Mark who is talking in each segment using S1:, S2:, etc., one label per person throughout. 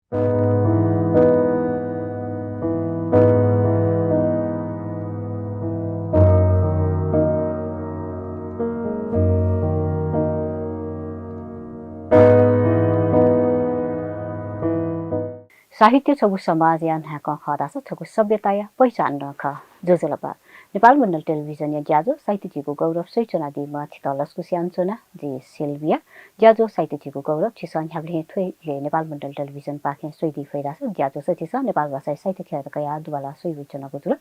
S1: साहित्य छगु समाज यान ह्याक खदास छगु सभ्यता या पहिचान रख जोजलपा नेपाल मण्डल टेलिभिजन या ज्याजो साहित्य झिगु गौरव सैचना दिमा थितलसकु स्यानचोना जी सेल्भिया ज्याजो साहित्य झिगु गौरव छिसन ह्याग्ले थ्वे नेपाल मण्डल टेलिभिजन पाखे सोइदि फैरास ज्याजो सचिस नेपाल भाषा साहित्य ख्यातकया दुवाला सोइ चनको जुल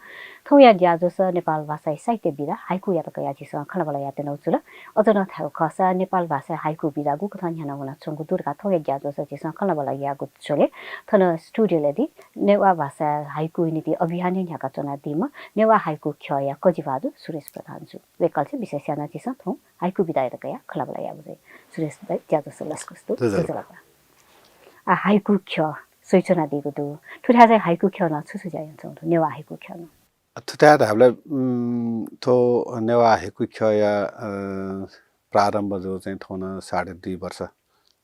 S1: थौया ज्याजो स नेपाल भाषा साहित्य बिरा हाइकु यातकया छिस खलबला यातेनौ जुल अजन थाउ खसा नेपाल भाषा हाइकु बिरा गुकथन ह्याना हुना छंगु दुर्गा थौया ज्याजो सचिस खलबला यागु छले थन स्टुडियोले नेवा भाषा हाइकु नीति अभियान ह्याका चना दिमा नेवा हाइकु ख्या कजिबादु सुरेश प्रधान छु वेकल्छ विशेष याना छिस थौ हाइकु बिदायतकया खलबला याबुजे सुरेश दाइ ज्याजो सलस्कस्तो जुजलपा आ हाइकु ख्या सोइचना दिगु दु ठुठा चाहिँ हाइकु ख्या न छुसु जाय छौ नेवा हाइकु ख्या न
S2: ठुठा हामीले थो नेवा हाइकु ख्या या प्रारम्भ जो चाहिँ थौन 2.5 वर्ष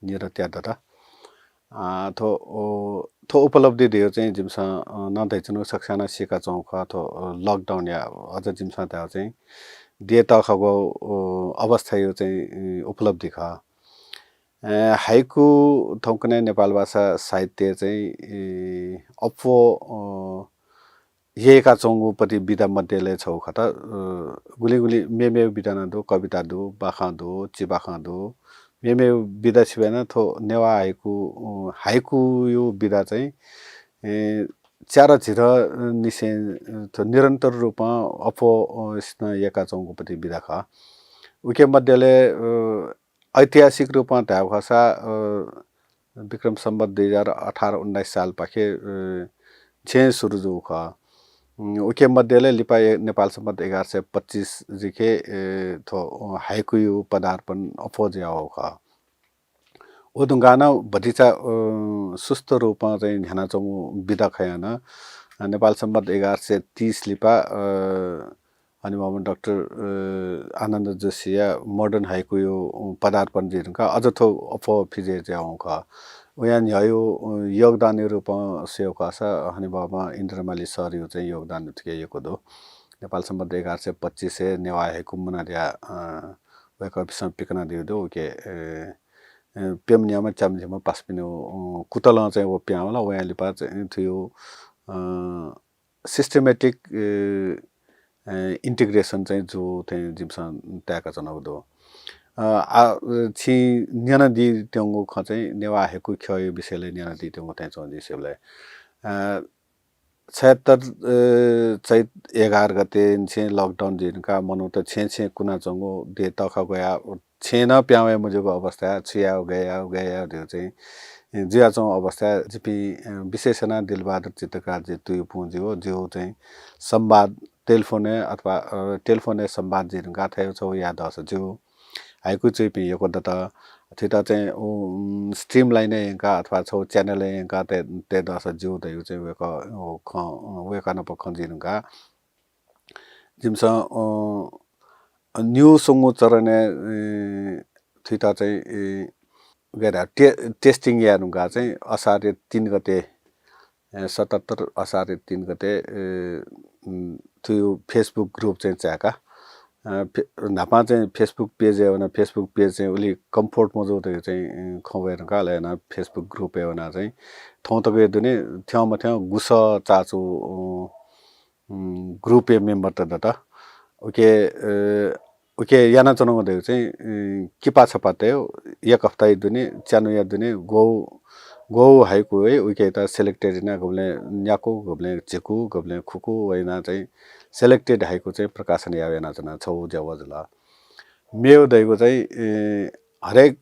S2: निरत्या दता थो उपलब्धि दियो चाहिँ जिमसा नदैचनु सक्साना सिका चौख थो लकडाउन या अझ जिमसा त्या चाहिँ दिएता खगो अवस्था यो चाहिँ उपलब्धि ख हाइकु थौकने नेपाल भाषा साहित्य चाहिँ अफो येका चौगुपट्टि विधा मध्येले छौ खत गुली मेमे विधाना दो कविता दो बाखा दो चिबाखा दो मेमे विधा छिबेन थो नेवा हाइकु यो विधा चाहिँ चार छिर निसे थो निरन्तर रूपमा अफो स्न येका चौगुपट्टि विधा ख उके मध्येले ऐतिहासिक रूपमा त्या भाषा विक्रम सम्वत 2018-19 साल पाखे छे सुरु जो ख उके मध्येले लिपा नेपाल सम्वत 1125 जिखे थो हाइकु यो पदार्पण अफोज याओ ख ओदुंगाना भटिचा सुस्त रूपमा चाहिँ ध्यान चौगु विधा खयान नेपाल सम्वत 1130 लिपा अनि मोहम्मद डाक्टर आनन्द जोशिया मोडर्न हाइकु यो पदार्पण जिनका अझ थो अफो फिजे जाउँ ख उयान यो योगदान रूपमा सेव कासा हनि बाबा इन्द्रमाली सर यो चाहिँ योगदान थिएको दो नेपाल सम्बन्ध 1125 से नेवा हाइकु मनारिया वेक अफिसमा पिकना दियो दो के पेमनियामा चामजिमा पासपिनो कुतला चाहिँ वो प्यावला वयाली पा चाहिँ थियो सिस्टमेटिक इंटीग्रेशन चाहिँ जो चाहिँ जिमसा त्याका चनाउ दो छि न्यानदी त्यंगो ख चाहिँ नेवा हाइकु ख्य विषयले न्यानदी त्यंगो चाहिँ चोन्दि सेबले 76 चैत 11 गते छे लकडाउन जिनका मनु त छे कुना चंगो दे तख गया छेन प्यावे मुजुको अवस्था छिया गया त्यो चाहिँ जिया चौ अवस्था जिपी विशेषना दिलबहादुर चित्रकार जे तुयु पुंजी हो जो चाहिँ संवाद टेलिफोने अथवा टेलिफोने संवाद जिनका थियो छ याद आछ जो हाइकु चाहिँ पिएको दता थिता चाहिँ स्ट्रीम लाइन एका अथवा छौ च्यानल एका ते दस जो दयु चाहिँ वेका न पखन्जिनका जिमसा न्यू संगो चरने थिता चाहिँ गरा टेस्टिङ यानुका चाहिँ असारे 3 गते 77 असारे 3 गते थियो फेसबुक ग्रुप चाहिँ च्याका नापा चाहिँ फेसबुक पेज एवना फेसबुक पेज चाहिँ उली कम्फोर्ट मजो त चाहिँ खवेर कालेना फेसबुक ग्रुप एवना चाहिँ थौ त गए दुने थ्याउ थ्याउ गुस चाचो ग्रुप ए मेम्बर त दता ओके याना चनौ दे चाहिँ किपा छपाते एक हप्ता दुने च्यानु या दुने गौ हाइकु है उके त सेलेक्टेड ना गबले न्याको गबले चेकु गबले खुकु वैना चाहिँ सेलेक्टेड हाइकु चाहिँ प्रकाशन यावेना जना छौ जवजला मेउ दैको चाहिँ हरेक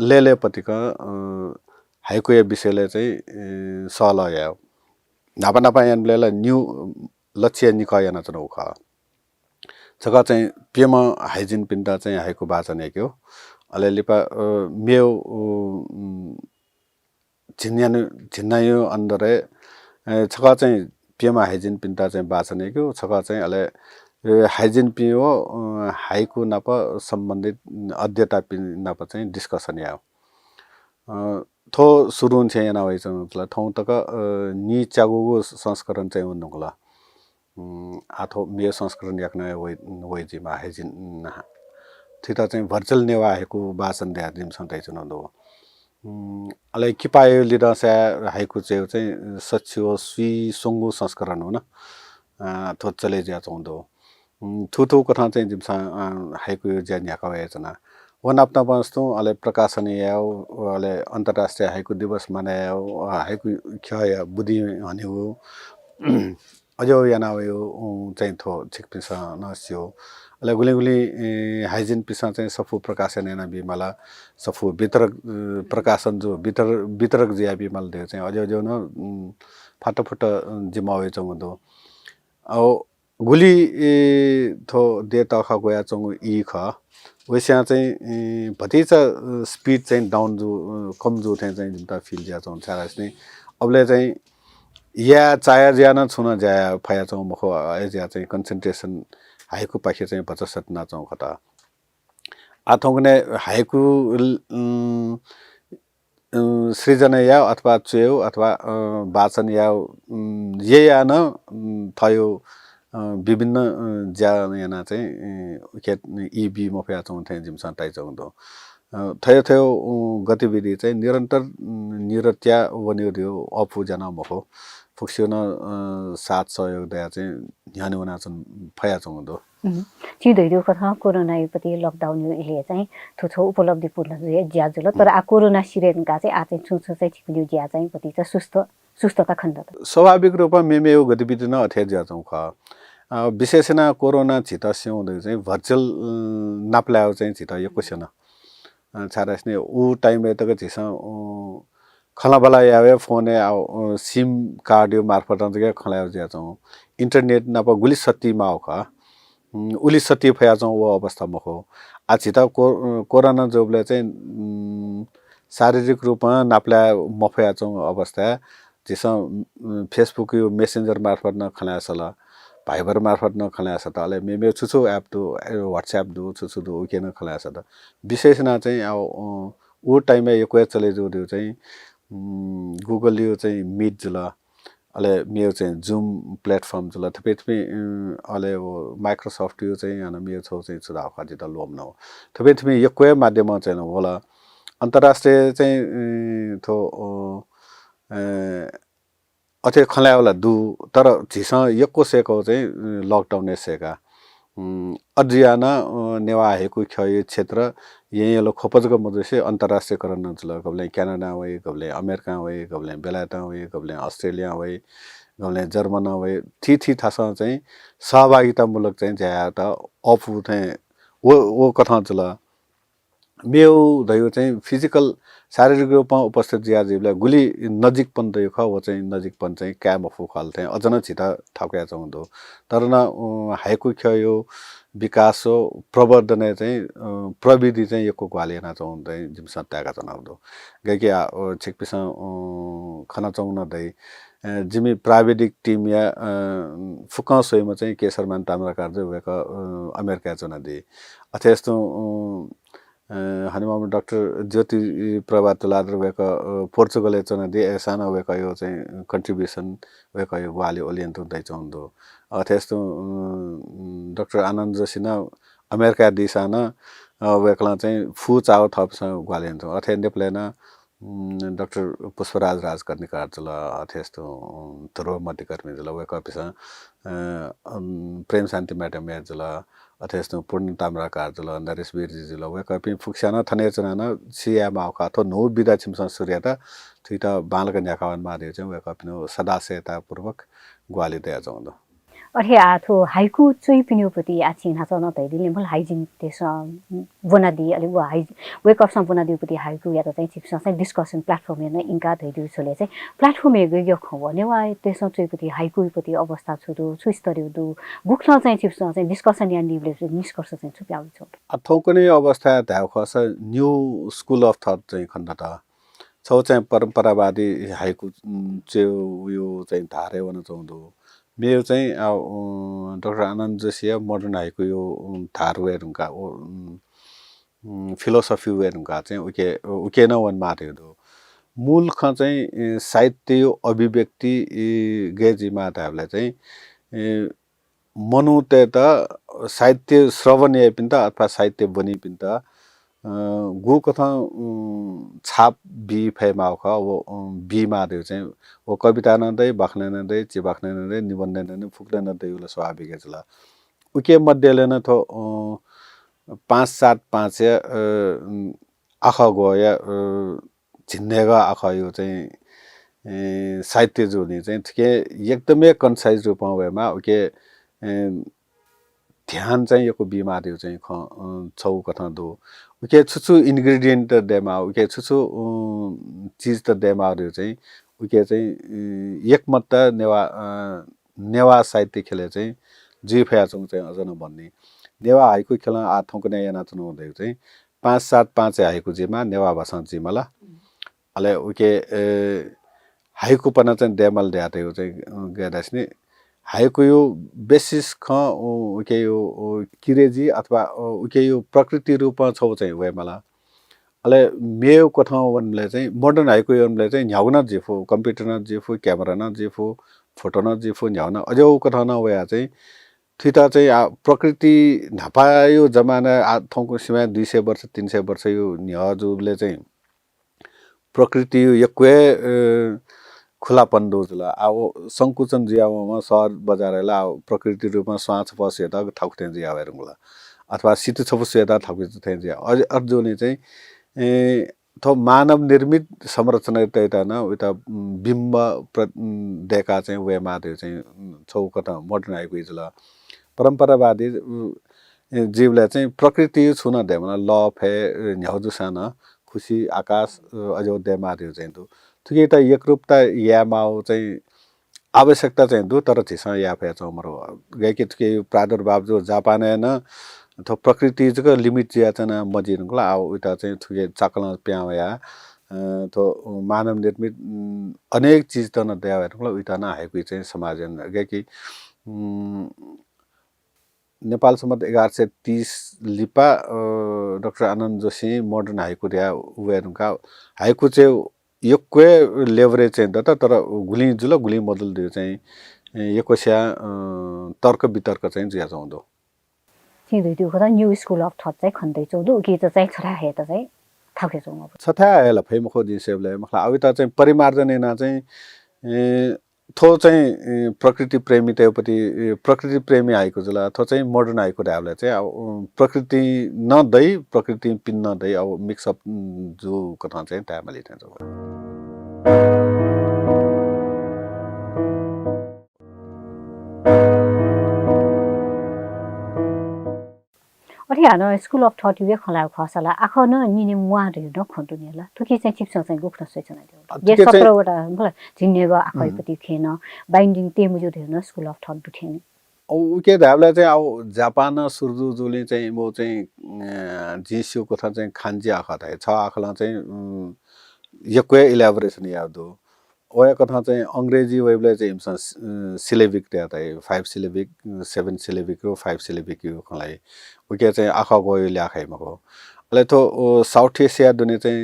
S2: लेलेपतिका हाइकु या विषयले चाहिँ सल या नापा यानले न्यू लक्ष्य निकायना चनौ ख छका चाहिँ पेमा हाइजिन पिन्दा चाहिँ हाइकु वाचन एक्यो अलेलिपा मेउ झिन्नायो अन्दरे छका चाहिँ पेमा हाइजिन पिन्ता चाहिँ वाचन एक्यो छका चाहिँ अले हाइजिन पियो हाइकु नाप सम्बन्धित अध्यता पिन नाप चाहिँ डिस्कसन याओ थो सुरुन चाहिँ yana wai चाहिँ मतलब थौ तक नि चागुगो संस्करण चाहिँ उन्नुला आथो मे संस्करण याक्न वै जिमा हेजिन थिता चाहिँ भर्चुअल नेवा हाइकु बासन दे दिम सन्ताइ चुनदो अले किपायो लिदा सा हाइकु चाहिँ सच्चियो सुई सोंगु संस्करण हो न थो चले ज्या चौंदो थुथु कथा चाहिँ जिमसा हाइकु यो ज्या न्याका वयचना वन अपना वस्तु अले प्रकाशन याव अले अन्तर्राष्ट्रिय हाइकु दिवस मनायो हाइकु ख्या बुद्धि हन्यो अजो याना वयो चाहिँ थो छिक पिसा नस्यो अले गुली गुली हाइजिन पिसा चाहिँ सफु प्रकाशन याना बिमला सफु वितरक प्रकाशन जो वितरक जिया बिमल दे चाहिँ अजो जो न फाटफुट जिमावे चंगदो औ गुली थो देता खा गया चंगु ई ख वैसा चाहिँ भतिचा स्पिड चाहिँ डाउन जो कम जो चाहिँ जिमता फिल ज्या चंग छारास नि अबले चाहिँ या चाया ज्या न छुन ज्या फया चंग मखो ज्या चाहिँ कन्सन्ट्रेसन हाइकु पाखे चाहिँ 75 ना चंग खता आथोंगने हाइकु सृजना या अथवा चेउ अथवा वाचन या ये या न थयो विभिन्न ज्या याना चाहिँ के ईबी मफया चौं थे जिमसा टाइ चौंदो थयो थयो गतिविधि चाहिँ निरन्तर निरत्या वनियो अफु जना मखो फुक्सियो न साथ सहयोग दया चाहिँ न्याने वना छन् फया चौंदो
S1: चिदैरो कथा कोरोना युपति लकडाउन इले चाहिँ थुथो उपलब्धिपूर्ण ज्याजुल तर आ कोरोना सिरेनका चाहिँ आ चाहिँ छुछु चाहिँ छिक्नु ज्या चाहिँ पति चाहिँ सुस्तता खण्ड
S2: स्वाभाविक रूपमा मेमेयो गतिविधि न अथे ज्या चौं ख विशेषना कोरोना छिता स्याउँदै चाहिँ भर्चुअल नाप्लायो चाहिँ छिता यो क्वेशन छारास्ने उ टाइम तक छिसा खलाबला यावे फोन सिम कार्ड यो मार्फत के खलायो ज्या चौं इन्टरनेट नप गुली सत्ती माउ ख उली सत्य फया चाहिँ वो अवस्था मखो आछिता कोरोना जोबले चाहिँ शारीरिक रूपमा नाप्ला मफया चाहिँ अवस्था जिस फेसबुक यो मेसेन्जर मार्फत न खलाया सला भाइबर मार्फत न खलाया सता अले मे छुछु एप दो व्हाट्सएप दो छुछु दो के न खलाया सता विशेषना चाहिँ ओ टाइममा यो क्वे चले जो चाहिँ गुगल यो चाहिँ मिट जुला अले मेरो चाहिँ जुम प्लेटफर्म जुल थपे थपे अले वो माइक्रोसफ्ट यो चाहिँ अन मेरो छौ चाहिँ सुधाव खादि त लोम न थपे थपे यो कोही माध्यममा चाहिँ होला अन्तर्राष्ट्रिय चाहिँ थो अथे खलायवला दु तर झिसा यको सेको चाहिँ लकडाउन सेका अजियाना नेवा हेकु खय क्षेत्र यही लो खोपजको मधुसे अन्तर्राष्ट्रियकरण जुल गबले क्यानाडा वै गबले अमेरिका वै गबले बेलायत वै गबले अस्ट्रेलिया वै गबले जर्मन वै थी थासा चाहिँ सहभागितामूलक चाहिँ ज्या त अफु चाहिँ वो कथा जुल मेउ दयो चाहिँ फिजिकल शारीरिक रूपमा उपस्थित ज्या जीवलाई गुली नजिकपन त यो ख वो चाहिँ नजिकपन चाहिँ क्याम अफु खल चाहिँ अझन छिटा ठक्या चौंदो तर न हाइकु खयो विकास हो प्रवर्धन चाहिँ प्रविधि चाहिँ यको ग्वालिना चौंदै जिम सत्याका चनाउदो गएकी छिकपिसा खना चौन दै जिमी प्राविधिक टिम या फुका सोयमा चाहिँ केशरमान ताम्रा कार्य वेक अमेरिका चना दे अथेस्तो हनुमान डाक्टर ज्योति प्रभा तुलादर वेक पोर्चुगल चना दे साना वेक यो चाहिँ कन्ट्रिब्युसन वेक यो ग्वाली ओलियन्त दै चौंदो अथेस्तो डाक्टर आनन्द जोशी न अमेरिका दिशाना वेकला चाहिँ फु चाउ थप्स ग्वालियन्त अथे नेप्लेना डाक्टर पुष्पराज राजकर्णी कार्जुल अथेस्तो ध्रुव मध्यकर्मी जुल वेक पिसा प्रेम शान्ति म्याडम जुल अथेस्तो पूर्ण ताम्रा कार्जुल नरेश वीरजी जुल वेक पि फुक्साना थने चना सिया माउका थो नो बिदा छिमसा सूर्यता थिता बालक न्याकावन मारे चाहिँ वेक पिनो सदासेता पूर्वक ग्वाली दया चौंदो
S1: अरे आथो हाइकु चोइ पिन्योपति आछिन हाचन तैदिले मल हाइजिन तेस बनादि अलि व हाइ वेक अफ बनादिपति हाइकु या त चाहिँ चिप्स चाहिँ डिस्कसन प्लेटफर्म हेर्न इन्का धैदु छोले चाहिँ प्लेटफर्म हेगे यो खवने वा तेस चोइपति हाइकुपति अवस्था छुदु सुस्तर्यो दु बुक्न चाहिँ चिप्स चाहिँ डिस्कसन या निबले निष्कर्ष चाहिँ छुप्याउ छ
S2: अथौकने अवस्था धाउ खस न्यू स्कुल अफ थट चाहिँ खण्डता छौ चाहिँ परम्परावादी हाइकु चाहिँ यो चाहिँ धारे वन चौंदो मेरो चाहिँ डाक्टर आनन्द जोशी मोडर्न हाइकु यो धारवेरुका फिलोसफी वेनुका चाहिँ उके न वन मार्यो दो मूल ख चाहिँ साहित्य अभिव्यक्ति गेजी माताहरूलाई चाहिँ मनुते त साहित्य श्रवणीय पनि त अथवा साहित्य बनी पनि त गु कथा छाप बी फैमाउ ख वो बी मार्यो चाहिँ वो कविता नदै बाख्ने नदै चिबाख्ने नदै निबन्ध नदै फुक्ने नदै उला स्वाभाविक छ ल उके मध्येले न थो 5-7-5 आखा गयो झिन्नेगा आखा यो चाहिँ साहित्य जोनी चाहिँ के एकदमै कन्साइज रूपमा भएमा उके ध्यान चाहिँ यो बिमारी चाहिँ छौ कथा दो उके छुछु इन्ग्रेडिएन्ट देमा उके छुछु चीज त देमाहरू चाहिँ उके चाहिँ एक मत नेवा साहित्य खेले चाहिँ जी फ्याचौँ चाहिँ अझ नभन्ने नेवा हाइकु खेल आठौँको न्याय नाच्नु हुँदै चाहिँ 5-7-5 हाइकु जिमा नेवा भाषा जिमाला अले उके हाइकु पना चाहिँ देमल द्याते हो चाहिँ गएदास्ने हाइकु यो बेसिस ख उके यो किरेजी अथवा उके यो प्रकृति रूपमा छौ चाहिँ वे मला अले मेयो कथा वनले चाहिँ मोडर्न हाइकु वनले चाहिँ न्याउन जिफो कम्प्युटर न जिफो क्यामेरा न जिफो फोटो न जिफो न्याउन अझौ कथा न वया चाहिँ थिता चाहिँ प्रकृति नपायो जमाना थौको सीमा 200 वर्ष 300 वर्ष यो न्याजुले चाहिँ प्रकृति यक्वे खुलापन दोजला अब संकुचन जियामा सहर बजारला प्रकृति रूपमा स्वाच पसेता ठाउथे जिया भएरला अथवा सित छपसेता ठाउके थे जिया अर्जुने चाहिँ थो मानव निर्मित संरचना तैता न उता बिम्ब देखा चाहिँ वे माते चाहिँ छौ कता मोडर्न आइको इजला परम्परावादी जीवलाई चाहिँ प्रकृति छुन देमना ल फे न्याउजुसान खुसी आकाश अझौ देमार्यो चाहिँ दु थुके त एकरूपता या माउ चाहिँ आवश्यकता चाहिँ दु तर छिस या फे चमरो गएके थुके प्रादुर्भाव जो जापान न थो प्रकृति जको लिमिट जिया चाहिँ मजिनला आ उता चाहिँ थुके चाकला प्याया तो मानव निर्मित अनेक चीज त न दया भएरला उता न हाइकु चाहिँ समाज गएकी नेपाल सम्मत 1130 लिपा डाक्टर आनन्द जोशी मोडर्न हाइकु द्या उवेरुका हाइकु चाहिँ यक्वे लेभरेज चाहिँ त तर गुली जुल गुली मोडल दियो चाहिँ यकोस्या तर्क वितर्क चाहिँ जिया जाउँदो
S1: थिदै त्यो खदा न्यू स्कुल अफ थट चाहिँ खन्दै चौदो के चाहिँ छरा हे त चाहिँ थाके चौमा
S2: छथा हेला फेमखो दिसेबले मखला अविता चाहिँ परिमार्जन ना चाहिँ थो चाहिँ प्रकृति प्रेमी तेपति प्रकृति प्रेमी आएको जुला थो चाहिँ मोडर्न आएको ढाबले चाहिँ अब प्रकृति नदै प्रकृति पिन नदै अब मिक्स अप जो कथा चाहिँ ट्यामले चाहिँ
S1: अठियानो स्कुल अफ थट वे खला खसला आखो न निने मुआरे न खन्टुनेला तुके चाहिँ चिप्स चाहिँ गुख्न सोचना दियो ये सत्रवटा मलाई जिन्नेको आखैपति थिएन बाइन्डिङ तेमुजो थिएन स्कुल अफ थट दुथेन
S2: उके धाबला चाहिँ अब जापान सुर्जु जुले चाहिँ म चाहिँ जिसु कथा चाहिँ खान्जी आखा थाए छ आखला चाहिँ यक्वे इलाबोरेसन यादो ओया कथा चाहिँ अंग्रेजी वेबले चाहिँ हिमसा सिलेबिक त्याता 5 सिलेबिक 7 सिलेबिक रो 5 सिलेबिक यो खलाई उके चाहिँ आखा गयो ल्याखैमा हो अले तो साउथ एसिया दुने चाहिँ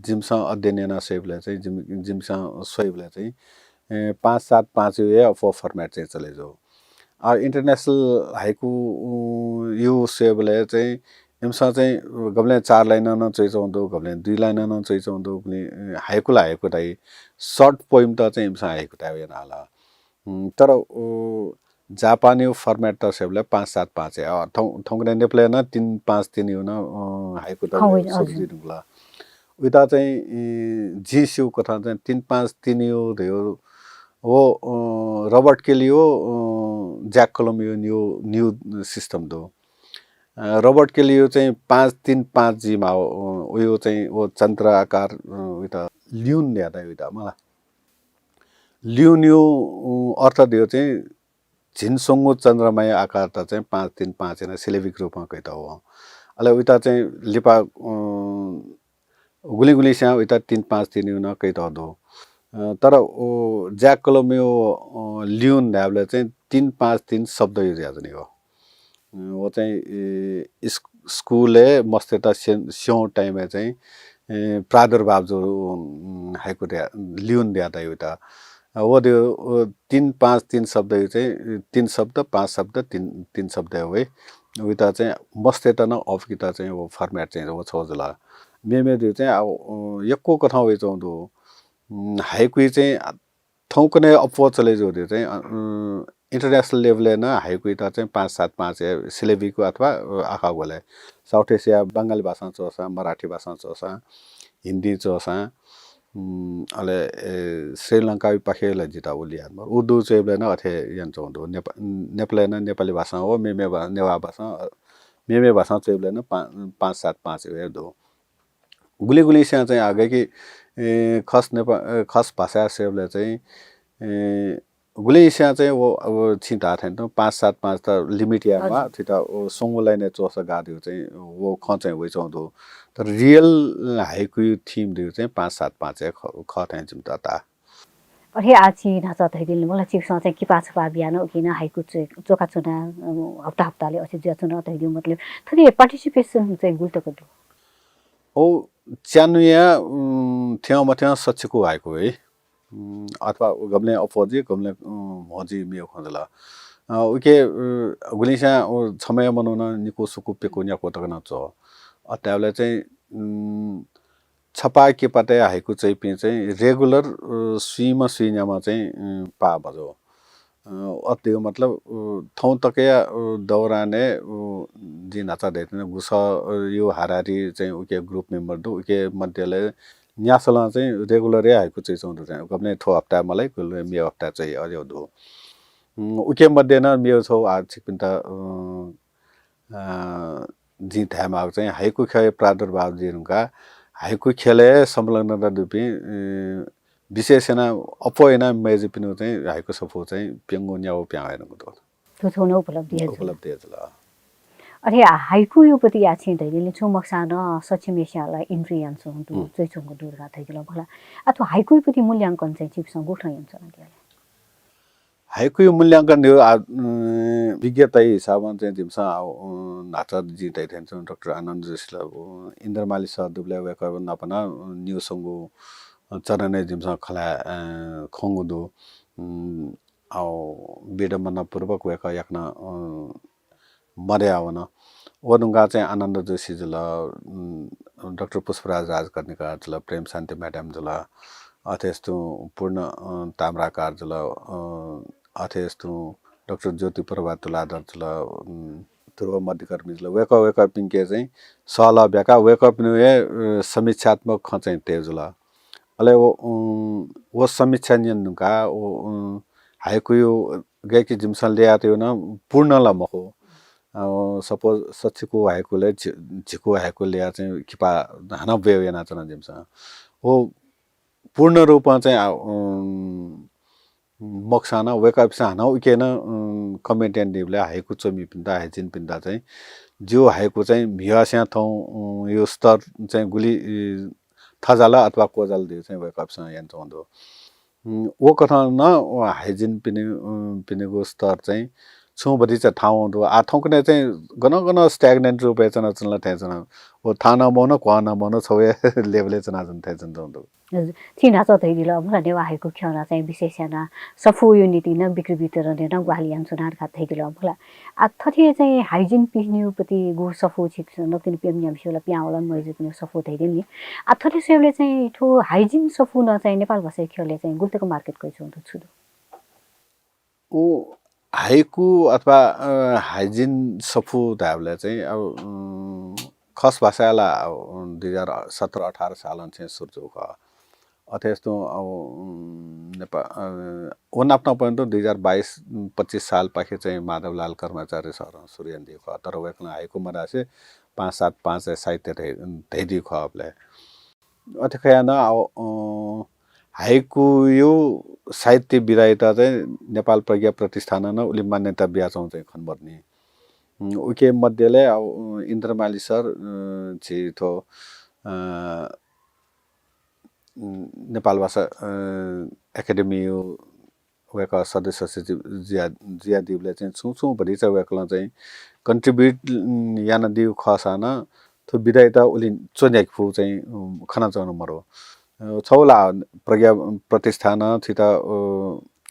S2: जिमसा अध्ययन सेबले चाहिँ जिमसा सोइबले चाहिँ 5-7-5 यो फर्मेट चाहिँ चले जो इंटरनेशनल हाइकु यो सेबले चाहिँ हिमसा चाहिँ गबले 4 लाइन न चाहिँदो गबले 2 लाइन न चाहिँदो पनि हाइकुला हाइकु दाइ सर्ट पोइम त चाहिँ हिमसा हाइकु दाइ नाला तर जापानी फर्मेट त सेबले 5-7-5 थौंगने नेप्ले न 3-5-3 यो न हाइकु त सब्जिनुला उता चाहिँ जिसु कथा चाहिँ 3-5-3 यो थियो वो रबर्ट के लिए जैक कोलम्बियो न्यू सिस्टम दो रबर्ट के लिए चाहिँ 5-3-5 जिमा उयो चाहिँ वो चन्द्र आकार उता ल्युन ल्यादा उता मलाई ल्युन यो अर्थ दियो चाहिँ झिनसोङ्गो चन्द्रमय आकार त चाहिँ 5-3-5 हैन सिलेबिक रूपमा कहि त हो अले उता चाहिँ लिपा गुली स्या उता 3-5-3 न कहि त दो तर ज्याक कोलम्बियो ल्युन ढाबले चाहिँ 3-5-3 शब्द युज याद नहीं हो वो चाहिँ स्कुले मस्तेता स्यों टाइममा चाहिँ प्रादुर्भाव जो हाइकु लिउन द्यादा एउटा वो त्यो 3-5-3 शब्द चाहिँ 3 शब्द 5 शब्द 3 शब्द हुए उता चाहिँ मस्तेता न अफ किता चाहिँ वो फर्मेट चाहिँ वो छोजला मेमे त्यो चाहिँ अब यक्को कथा वे चाउँदो हाइकु चाहिँ थौकने अपो चले जो त्यो चाहिँ इन्टरनेसनल लेभलले न हाइकु त चाहिँ 5-7-5 सिलेबीको अथवा आखा गोले साउथ एसिया बङ्गाली भाषा चोसा मराठी भाषा चोसा हिन्दी चोसा अले श्रीलङ्का पखेला जिता उलिया उर्दू चाहिँ बेन अथे यान चौंदो नेपाली न नेपाली भाषा हो मेमे नेवा भाषा मेमे भाषा चाहिँ बेन 5-7-5 दो गुली गुली से चाहिँ आगे कि खस भाषा सेवले चाहिँ गुली से चाहिँ वो अब छिटा थिएन 5-7-5 त लिमिट यामा छिटा सोंगुलाई ने चोस गादियो चाहिँ वो ख चाहिँ वे चौंदो तर रियल हाइकु थीम दियो चाहिँ 5-7-5 ख थिएन चिमता ता
S1: अरे आछि नाचा थैदिल मलाई चिक्स चाहिँ कि पाछ पा बिहान किन हाइकु चोका चुना हप्ता हप्ताले अछि ज्या चुना थैदिउ मतलब थोरै पार्टिसिपेसन चाहिँ गुल्टको दु
S2: ओ च्यानुया थ्याउ मथ्या सच्चको हाइकु है अथवा गमले अफोजी गमले मजी मियो खंजला उके गुलिसा समय मनाउन निको सुकु पेको न्याको तकन छ अत्यावले चाहिँ छपा के पते हाइकु चाहिँ पि चाहिँ रेगुलर सुइन्यामा चाहिँ पा बजो अत्यो मतलब थौ तकया दौराने जी नाचा देतने गुस यो हारारी चाहिँ उके ग्रुप मेम्बर दु उके मध्यले न्यासला चाहिँ रेगुलरै हाइकु चाहिँ चौंदो चाहिँ गम्ने थो हप्ता मलाई कुल मियो हप्ता चाहिँ अझै दु उके मध्ये न मियो छौ आर्थिक पिन्ता जी थामा चाहिँ हाइकु खे प्रादुर्भाव दिनुका हाइकु खेले संलग्नता दुपी विशेषना अपोएना मेजि पिनु चाहिँ हाइकु सफो चाहिँ पेंगो न्याउ प्याएन गुतो
S1: त्यो छौन उपलब्धि
S2: उपलब्धि छ
S1: अरे हाइकु यो पति आछि दैले छु मक्सान सचिमेशालाई इन्ट्रियन छु दु चाहिँ छुको दुर्गा थैदिल भला अथवा हाइकु पति मूल्याङ्कन चाहिँ चिपसँग गुठयन छ नदिले
S2: हाइकु मूल्याङ्कन यो विज्ञता हिसाबमा चाहिँ जिमसा नाचा जितै थिन्छ डाक्टर आनन्द जोशीले इन्द्रमाली सर दुबले वेक नपना न्यूसंगु चरने जिमसा खला खंगुदु औ विडम्बना पूर्वक वेक याक्न मर्यावन वदुंगा चाहिँ आनन्द जोशी जुल डाक्टर पुष्पराज राजकर्णिका जुल प्रेम शान्ति म्याडम जुल अथेस्तु पूर्ण ताम्राकार जुल अथेस्तु डाक्टर ज्योति प्रभा तुलाधर जुल ध्रुव मध्यकर्मी जुल वेक पिंके चाहिँ सल ब्याका वेक पिनुए समीक्षात्मक ख चाहिँ तेजुल अले वो समीक्षा नियनुका ओ हाइकु यो गएकी जिमसन ल्याए थियो न पूर्ण ल मखो सपोज सच्चीको हाइकुले झिको हाइकु ल्याए चाहिँ किपा हाना बेवेना चना जिमसा हो पूर्ण रूपमा चाहिँ मक्साना वेकअप सा हाना उकेन कमेन्टेन दिबले हाइकु चमी पिन्दा हाइजिन पिन्दा चाहिँ जो हाइकु चाहिँ भियास्या थौ यो स्तर चाहिँ गुली थजाला अथवा कोजाल दियो चाहिँ वेकअप सा यान चोंदो वो कथा न हाइजिन पिनेको स्तर चाहिँ छु बदी चाहिँ ठाउँ दो आ थौकने चाहिँ गन स्ट्याग्नेन्ट रुपे चना चनला थेचना वो थाना मोन क्वाना मोन छवे लेभले चना जन थेचन दो
S1: चिना चतैदिल भला नेवा हाइकु ख्याना चाहिँ विशेषना सफु युनिटी न बिक्री वितरण न ग्वालियान सुनार का थैदिल भला आ थथे चाहिँ हाइजिन पिन्युपति गु सफु छिक नतिन पेमन्याम सिला प्याउला मैजु पिनु सफु थैदिल नि आ थथे सेवले चाहिँ ठो हाइजिन सफु न चाहिँ नेपाल भाषा खेले चाहिँ गुल्तेको मार्केट कै छु छुदु
S2: ओ हाइकु अथवा हाइजिन सफु दाबले चाहिँ अब खस भाषाला 2017-18 साल चाहिँ सुरु का अथेस्तो अब नेपाल ओनाप्न पर्यन्त 2022-25 साल पाखे चाहिँ माधवलाल कर्मचारी सर सूर्यन दिएको तर वेकन हाइकु मरासे 5-7-5 साहित्य धैदी खबले अथखया न हाइकु यो साहित्य विधायता चाहिँ नेपाल प्रज्ञा प्रतिष्ठान न उले मान्यता ब्याचौं चाहिँ खनबर्नी उके मध्यले अब इन्द्रमाली सर छिथो नेपाल भाषा एकाडेमी वेका सदस्य सचिव जिया दिवले चाहिँ छु भरि चाहिँ वेकला चाहिँ कन्ट्रिब्युट याना दिउ खसाना थो विधायता उलि चोन्याक फु चाहिँ खना चाउनु मरो छौला प्रज्ञा प्रतिष्ठान थिता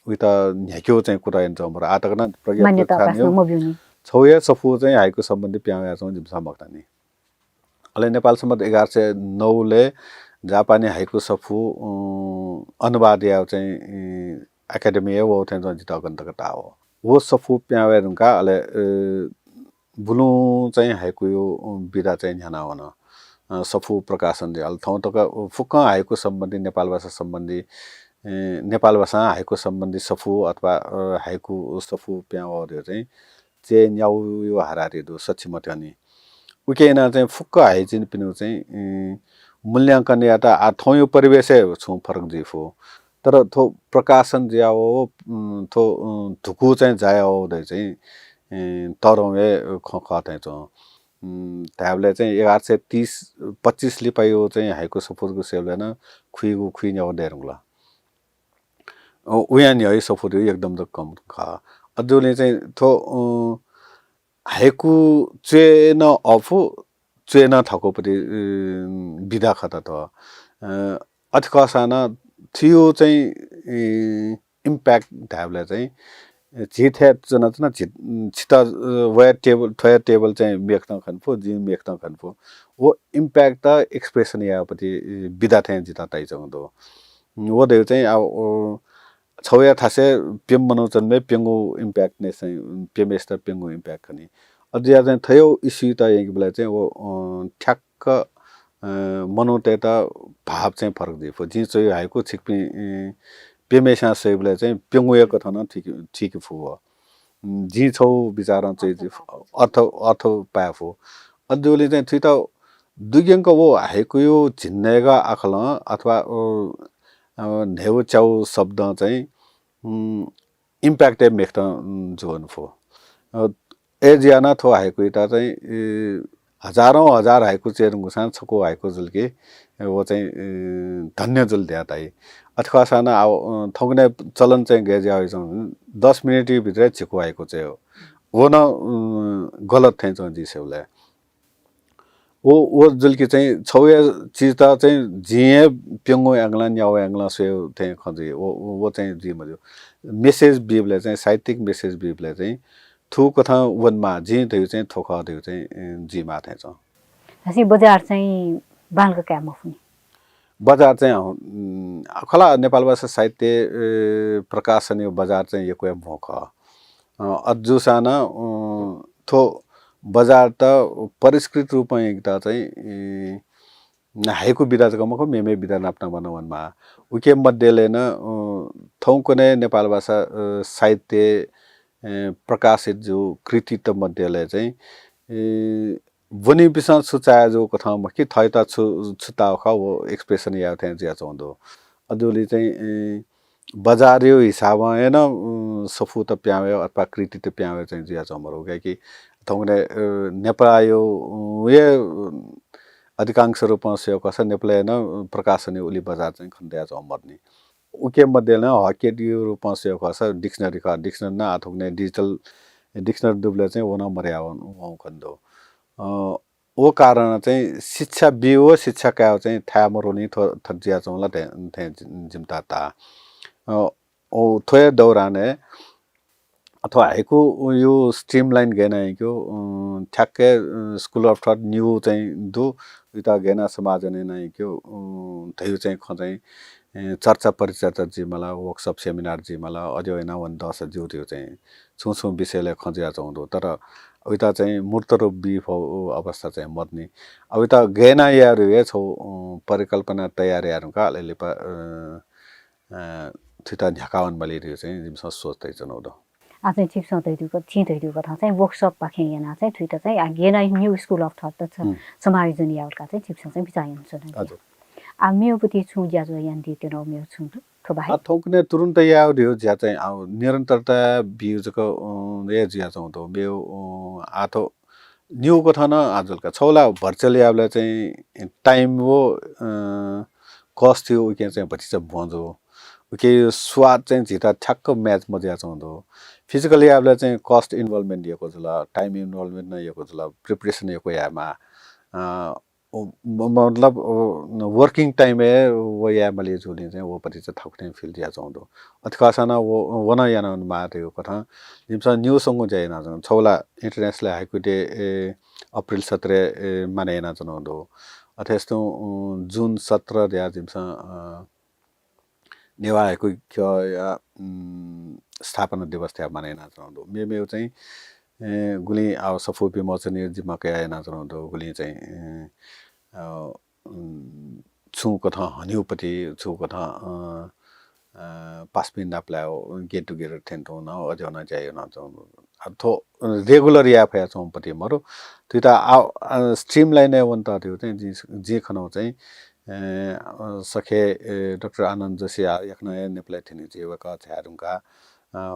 S2: उता न्याक्यो चाहिँ कुरा हेर्छ मरो आतकना प्रज्ञा प्रतिष्ठान छौया सफु चाहिँ हाइकु सम्बन्धी प्याया चाहिँ जिम्सा मक्तानी अले नेपाल सम्बन्ध 1109 ले जापानी हाइकु सफु अनुवाद या चाहिँ एकाडेमी वो चाहिँ जिता गन्तकता हो वो सफु प्यावे रुका अले बुलु चाहिँ हाइकु यो बिदा चाहिँ न्याना हुन सफु प्रकाशन दे अल थौ तक फुक्क हाइकु सम्बन्धी नेपाल भाषा सम्बन्धी नेपाल भाषा हाइकु सम्बन्धी सफु अथवा हाइकु सफु प्यावहरु चाहिँ चे न्याउ यो हारारी दु सच्चिमतनी उकेना चाहिँ फुक्क हाइजिन पिनु चाहिँ मूल्याङ्कन या त थौ यो परिवेशै छु फरक जिफो तर थो प्रकाशन ज्याओ थो धुकु चाहिँ जायो दे चाहिँ तरौए खखते चाहिँ त्याबले चाहिँ 1130-25 लिपायो चाहिँ हाइको सफुरको सेलना खुइगु खुइन्या देरुला उयानी है सफुर एकदम त कम खा अजुले चाहिँ थो हाइकु चेन अफु चेन थकोपति विधा खता त अथकसाना थियो चाहिँ इम्प्याक्ट धाबले चाहिँ झिथे जना छिता वेयर टेबल थयर टेबल चाहिँ मेख्न खन्फो जिम मेख्न खन्फो वो इम्प्याक्ट त एक्सप्रेसन यापति विधा थे जिता ताइ चंदो वो देउ चाहिँ अब छौया थासे पेम मनोचन मे पेंगो इम्प्याक्ट ने चाहिँ पेमेस्टर पेंगो इम्प्याक्ट खनि अझै चाहिँ थयो इस्यु त एक बेला चाहिँ वो ठ्याक्क मनोतेता भाव चाहिँ फरक दिफो जि चाहिँ हाइको छिकपि पेमेसा सेबले चाहिँ पेंगुया कथन ठीक फु जि छौ विचार चाहिँ अर्थ पाफो अझले चाहिँ थि त दुगेंक वो हाइको यो झिन्नेगा आखल अथवा नेउ चाउ शब्द चाहिँ इम्प्याक्ट मेख्न जोन फो एजियाना थो हाइको इता चाहिँ हजारौं हजार हाइको चेरुङको सान छको हाइको जुलके वो चाहिँ धन्य जुल द्याताई अथवा साना थौने चलन चाहिँ गेजा होइ 10 मिनेट भित्र छिको हाइको चाहिँ हो न गलत थे चाहिँ जिसेउले वो जुलके चाहिँ छौया चीज त चाहिँ जिए पेंगो एंगला न्याउ एंगला सेउ थे खजे वो चाहिँ जि मजो मेसेज बिबले चाहिँ साहित्यिक मेसेज बिबले चाहिँ थु कथा वनमा जि थयो चाहिँ थोखा थयो चाहिँ जि माथे छ
S1: हसी बजार चाहिँ बालको काम हुने
S2: बजार चाहिँ खला नेपाल भाषा साहित्य प्रकाशन यो बजार चाहिँ एको भोख अजुसाना थो बजार त परिष्कृत रूपमा एकता चाहिँ हाइको विधा गमको मेमे विधा नाप्ना बनवनमा उके मध्येले न थौकने नेपाल भाषा साहित्य प्रकाशित जो कृतित्व मध्येले चाहिँ वनी बिसा सुचाया जो कथा मखि थैता छुता ख वो एक्सप्रेसन या थे ज्या चोंदो अदुली चाहिँ बजारियो हिसाब हैन सफु त प्यायो अथवा कृति त प्यायो चाहिँ ज्या चमरो कि थौने नेपायो ये अधिकांश रूपमा से कस नेपाल हैन प्रकाशन उली बजार चाहिँ खन्ड्या चमर्नी उके मध्ये न हकेडी रूपमा से कस डिक्सनरी का डिक्सनरी न अथुने डिजिटल डिक्सनरी दुबले चाहिँ वना मर्या व खन्दो वो कारण चाहिँ शिक्षा बियो शिक्षा का चाहिँ था मरोनी थज्या चौला थे जिमता ता ओ थोय दौराने अथवा हाइको यो स्ट्रीमलाइन गेना क्यो ठ्याक्कै स्कुल अफ थट न्यू चाहिँ दु उता गेना समाज नै क्यो थयो चाहिँ खजै चर्चा परिचर्चा जिमला वर्कसप सेमिनार जिमला अझै हैन वन 10 जिउ थियो चाहिँ छु विषयले खज्या चौदो तर उता चाहिँ मूर्त रूप बिफ अवस्था चाहिँ मर्ने अब उता गेना यार हे छौ परिकल्पना तयार यारका अलिले थिता झकावन बलिरियो चाहिँ जिम सोच्दै चनौदो
S1: आफै चिप सौदैको छिदैको कथा चाहिँ वर्कसप पाखे yana चाहिँ थुइता चाहिँ गेना न्यू स्कुल अफ थट छ समायोजन यालका चाहिँ चिप चाहिँ बिचाइ हुन्छ
S2: हजुर
S1: आ मेउपति छु ज्याजो यान दितेनो मेउ छु थो बाहे
S2: थौकने तुरुन्त याउ रियो ज्या चाहिँ निरन्तरता बिउजको ए ज्या चौदो बेउ आथो न्यू कथा न आजलका छौला भर्चुअल याबले चाहिँ टाइम वो कस्ट थियो के चाहिँ भछि चाहिँ भन्छ के स्वाद चाहिँ झिटा ठ्याक्क म्याच मजा चाउँदो फिजिकली आफूलाई चाहिँ कस्ट इन्भल्भमेन्ट दिएको छ ल टाइम इन्भल्भमेन्ट दिएको छ ल प्रिपरेसन दिएको यामा मतलब वर्किङ टाइम है वो या मले जुली चाहिँ वो पति चाहिँ थक्ने फिल दिया चाउँदो अथकासना वो वन याना मारेको कथा जिमसा न्यू सङ्ग जाइना जन छौला इन्टरनेसनल हाइकु डे अप्रिल 17 मानेना जनाउँदो अथवा यस्तो जुन 17 या जिमसा नेवा हाइकु या स्थापना दिवस त्या मानेना जनाउँदो मेमेउ चाहिँ गुली आव सफु विमोचन जिम्मा कयाना जनाउँदो गुली चाहिँ छु कथा हन्युपति छु कथा पासपिन नाप्लायो गेट टुगेदर थेन्टो न अझना चाहियो न थो रेगुलर या फया चौपति मरो त्यो त स्ट्रिमलाइन वन्त त्यो चाहिँ जे खनाउ चाहिँ सखे डाक्टर आनन्द जोशी याखना नेपाल थिनि जेवका छारुङका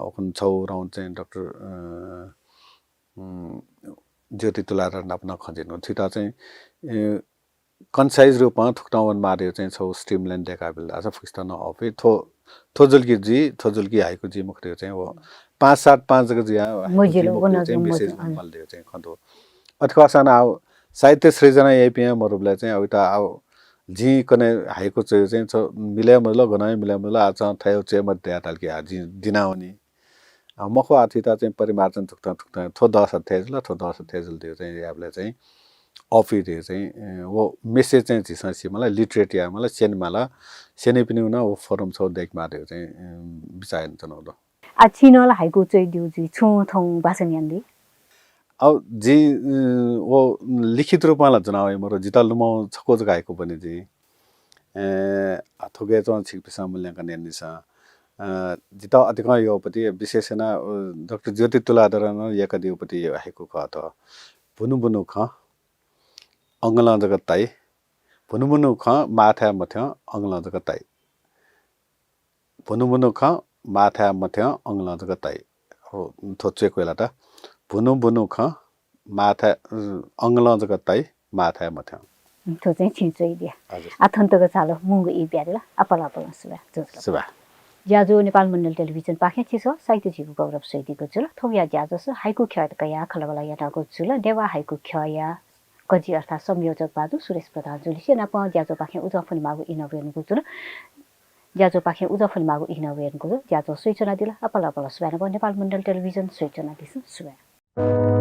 S2: ओखन छौ राउन्ड चाहिँ डाक्टर ज्योति तुलार नाप्न खजिनु छिटा चाहिँ कन्साइज रूपमा थुक्टावन मार्यो चाहिँ छौ स्ट्रिमलाइन देखाबिल आज फिक्स्टन अफे थोजुल्की जी थोजुल्की हाइको जी मुख्य चाहिँ वो 5-7-5 जगह जी चाहिँ मेसेज मल्दियो चाहिँ खन्दो अथवा साना आउ साहित्य सृजना एपिएम मरुबलाई चाहिँ अब त आउ जी कने हाइको चाहिँ छ मिल्या मल गनाय मिल्या मल आज थायो चाहिँ मध्ये आतालकी हाजी दिनाउनी मखो आथिता चाहिँ परिमार्जन थुक्ता थो 10 थेजल थो 10 थेजल दियो चाहिँ याबले चाहिँ अफिर चाहिँ वो मेसेज चाहिँ झिससी मलाई लिटरेट या मलाई सेन माला सेने पनि न वो फोरम छ देख मार्यो चाहिँ बिचाइन जनाउँदो
S1: छिनल हाइकु चाहिँ दिउ जी छु थौ बासनियान्दी
S2: अब जी वो लिखित रूपमा ला जनावे मरो जिता लुमो छको जगाएको पनि जी थोगे चाहिँ छिकपिसा मूल्याङ्कन यानिसा जिता अधिक योपति विशेषण डाक्टर ज्योति तुलाधरन एकदिउपति हाइकु ख त बुनु ख अङ्गला जगत्ताई भुनुमुनु ख माथा मथ्य अङ्गला जगत्ताई भुनुमुनु ख माथा मथ्य अङ्गला जगत्ताई हो थोचेको बेला त भुनु ख माथा अङ्गला जगत्ताई माथा मथ्य
S1: थो चाहिँ छिन्चै दिया आथन्तको चालो मुंगु इ ब्यारेला अपला अपला सुबा ज्याजो नेपाल मण्डल टेलिभिजन पाखे छिसो साहित्य झिगु गौरव सैदीको जुल थौया ज्याजो हाइकु ख्यातका या खलबला याटाको जुल देवा हाइकु ख्या कजी अर्थात संयोजक बाजु सुरेश प्रधान जुलिसे नाप ज्याजो पाखे उजफुल मागु इनोवेन गुजुल ज्याजो पाखे उजफुल मागु इनोवेन गुजुल ज्याजो सूचना दिला अपला अपला सुबा नेपाल मण्डल टेलिभिजन सूचना दिस सुबा